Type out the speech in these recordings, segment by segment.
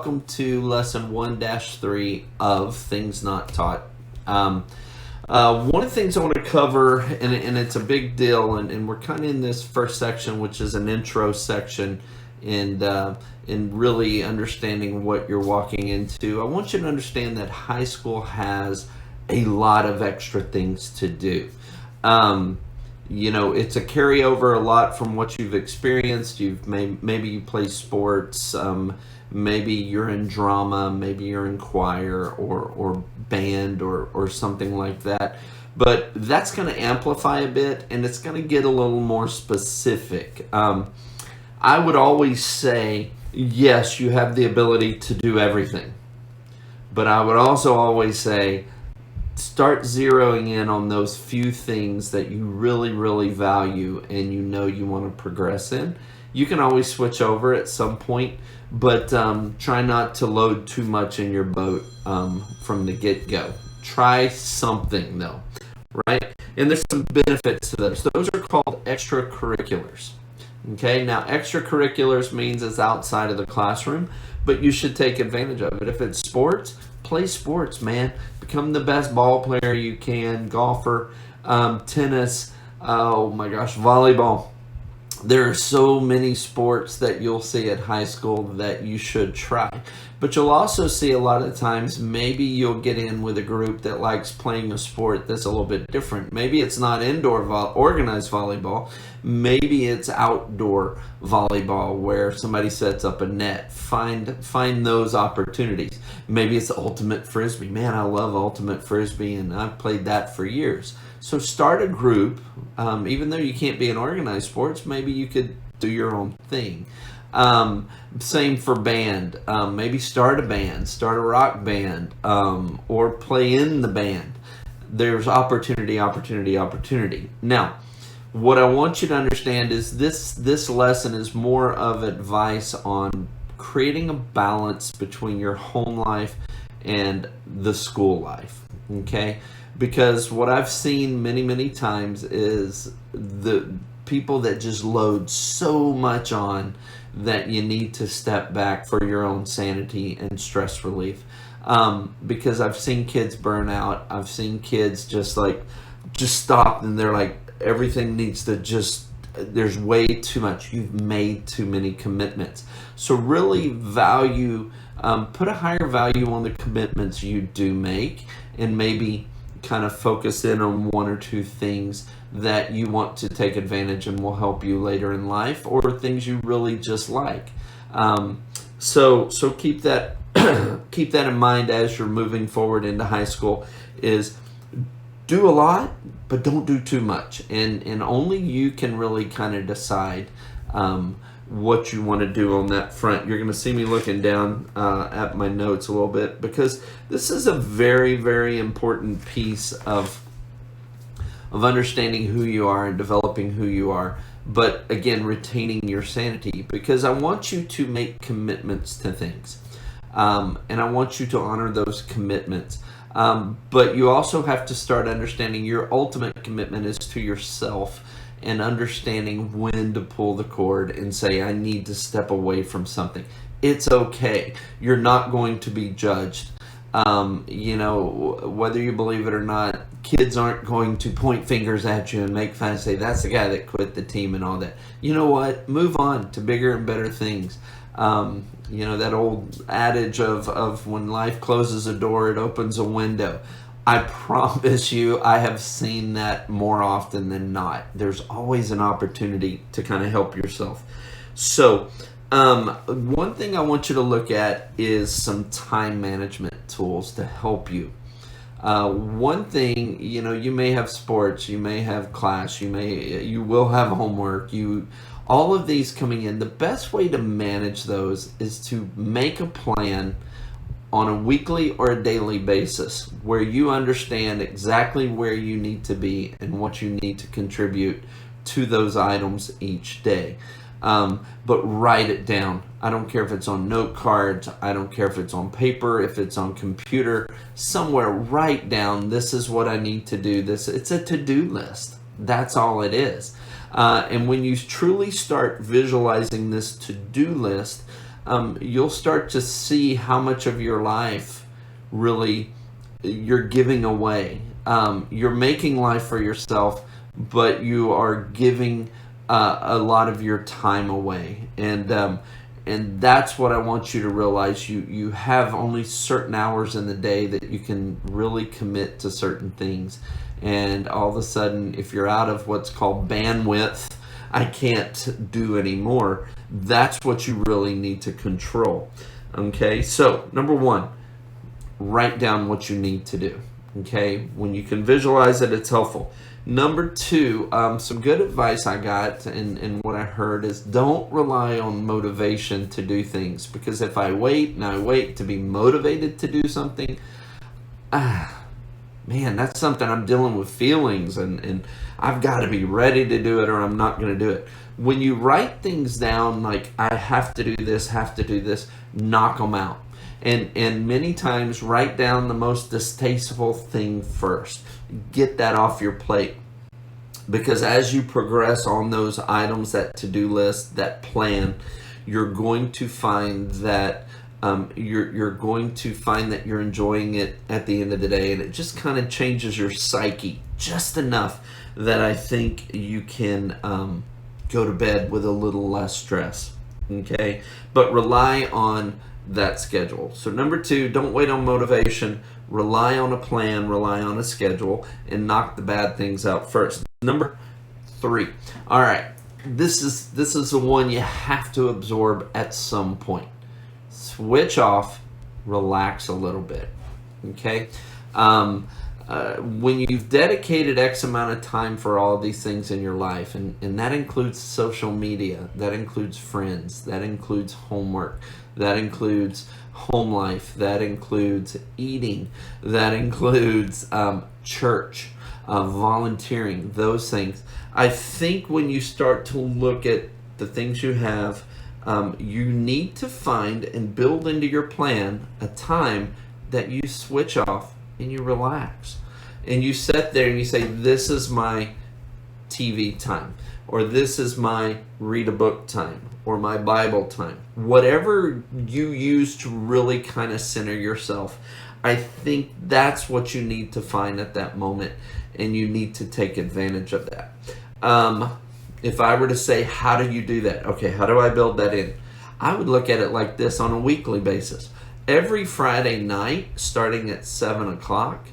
welcome to lesson 1-3 of Things Not Taught. One of the things I want to cover, and it's a big deal, and we're kind of in this first section, which is an intro section, and in really understanding what you're walking into. I want you to understand that high school has a lot of extra things to do. It's a carryover a lot from what you've experienced. Maybe you play sports, maybe you're in drama, maybe you're in choir or band or something like that. But that's going to amplify a bit, and it's going to get a little more specific. I would always say, yes, you have the ability to do everything. But I would also always say, start zeroing in on those few things that you really, really value and you want to progress in. You can always switch over at some point, but try not to load too much in your boat from the get-go. Try something, though, right? And there's some benefits to those. Those are called extracurriculars. Okay, now extracurriculars means it's outside of the classroom, but you should take advantage of it. If it's sports, play sports, man. Become the best ball player you can, golfer, tennis, oh my gosh, volleyball. There are so many sports that you'll see at high school that you should try. But you'll also see a lot of times maybe you'll get in with a group that likes playing a sport that's a little bit different. Maybe it's not indoor organized volleyball. Maybe it's outdoor volleyball where somebody sets up a net. Find those opportunities. Maybe it's ultimate frisbee. Man, I love ultimate frisbee, and I've played that for years. So start a group. Even though you can't be in organized sports, maybe you could do your own thing. Same for band. Maybe start a band, start a rock band, or play in the band. There's opportunity. Now, what I want you to understand is this lesson is more of advice on creating a balance between your home life and the school life, okay? Because what I've seen many, many times is the people that just load so much on that you need to step back for your own sanity and stress relief. Because I've seen kids burn out. I've seen kids just stop, and they're like, everything needs to there's way too much. You've made too many commitments. So really put a higher value on the commitments you do make, and maybe kind of focus in on one or two things that you want to take advantage and will help you later in life, or things you really just like. So keep that keep that in mind as you're moving forward into high school. Is do a lot, but don't do too much, and only you can really kind of decide what you want to do on that front. You're going to see me looking down at my notes a little bit, because this is a very, very important piece of understanding who you are and developing who you are, but again, retaining your sanity, because I want you to make commitments to things, and I want you to honor those commitments. But you also have to start understanding your ultimate commitment is to yourself, and understanding when to pull the cord and say, I need to step away from something. It's okay. You're not going to be judged. Whether you believe it or not, kids aren't going to point fingers at you and make fun and say, that's the guy that quit the team and all that. You know what? Move on to bigger and better things. That old adage of when life closes a door, it opens a window. I promise you, I have seen that more often than not. There's always an opportunity to kind of help yourself. So, one thing I want you to look at is some time management tools to help you. One thing, you may have sports, you may have class, you will have homework, all of these coming in. The best way to manage those is to make a plan on a weekly or a daily basis where you understand exactly where you need to be and what you need to contribute to those items each day. But write it down. I don't care if it's on note cards, I don't care if it's on paper, if it's on computer, somewhere. Write down, this is what I need to do. It's a to-do list. That's all it is. And when you truly start visualizing this to-do list, you'll start to see how much of your life really you're giving away. You're making life for yourself, but you are giving a lot of your time away. And that's what I want you to realize. You have only certain hours in the day that you can really commit to certain things. And all of a sudden, if you're out of what's called bandwidth, I can't do anymore. That's what you really need to control. Okay, so number one, write down what you need to do. Okay, when you can visualize it, it's helpful. Number two, some good advice I got and what I heard is don't rely on motivation to do things, because if I wait and I wait to be motivated to do something, man, that's something I'm dealing with feelings and I've got to be ready to do it or I'm not going to do it. When you write things down like I have to do this, knock them out. And many times write down the most distasteful thing first. Get that off your plate. Because as you progress on those items, that to-do list, that plan, you're going to find that you're going to find that you're enjoying it at the end of the day, and it just kind of changes your psyche just enough that I think you can go to bed with a little less stress. Okay, but rely on that schedule. So number two, don't wait on motivation. Rely on a plan, rely on a schedule, and knock the bad things out first. Number three. All right, this is the one you have to absorb at some point. Switch off, relax a little bit. Okay, when you've dedicated X amount of time for all of these things in your life, and that includes social media, that includes friends, that includes homework, that includes home life, that includes eating, that includes church, volunteering, those things. I think when you start to look at the things you have, you need to find and build into your plan a time that you switch off and you relax. And you sit there and you say, this is my TV time, or this is my read a book time, or my Bible time. Whatever you use to really kind of center yourself, I think that's what you need to find at that moment, and you need to take advantage of that. If I were to say, how do you do that? Okay, how do I build that in? I would look at it like this on a weekly basis. Every Friday night, starting at 7 o'clock,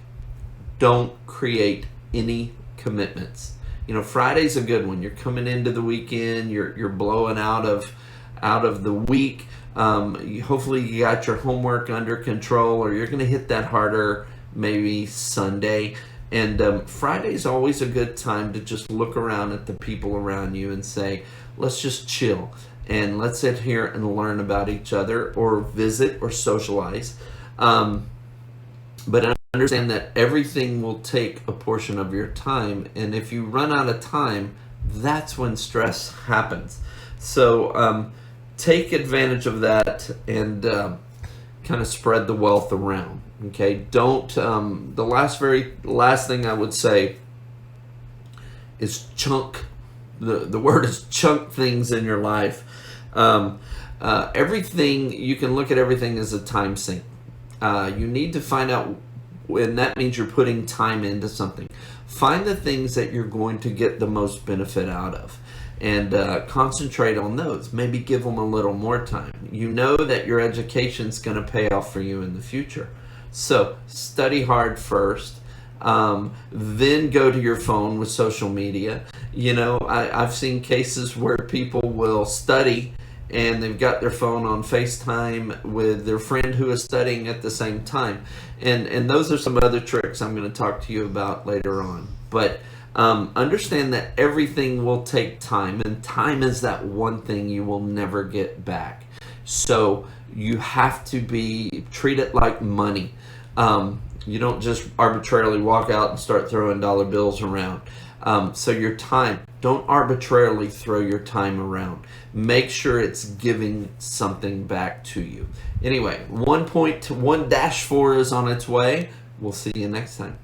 don't create any commitments. You know, Friday's a good one. You're coming into the weekend. You're blowing out of the week. Hopefully you got your homework under control, or you're going to hit that harder maybe Sunday. And Friday's always a good time to just look around at the people around you and say, let's just chill and let's sit here and learn about each other, or visit or socialize. But understand that everything will take a portion of your time, and if you run out of time, that's when stress happens. So take advantage of that and kind of spread the wealth around. Okay, don't. The last thing I would say is chunk. The word is chunk things in your life. Everything, you can look at everything as a time sink. You need to find out, and that means you're putting time into something. Find the things that you're going to get the most benefit out of, and concentrate on those. Maybe give them a little more time. You know that your education's going to pay off for you in the future. So study hard first, then go to your phone with social media. You know, I've seen cases where people will study and they've got their phone on FaceTime with their friend who is studying at the same time. And those are some other tricks I'm going to talk to you about later on. But understand that everything will take time, and time is that one thing you will never get back. So you have to treat it like money. You don't just arbitrarily walk out and start throwing dollar bills around. So your time, don't arbitrarily throw your time around. Make sure it's giving something back to you. Anyway, 1.1-4 is on its way. We'll see you next time.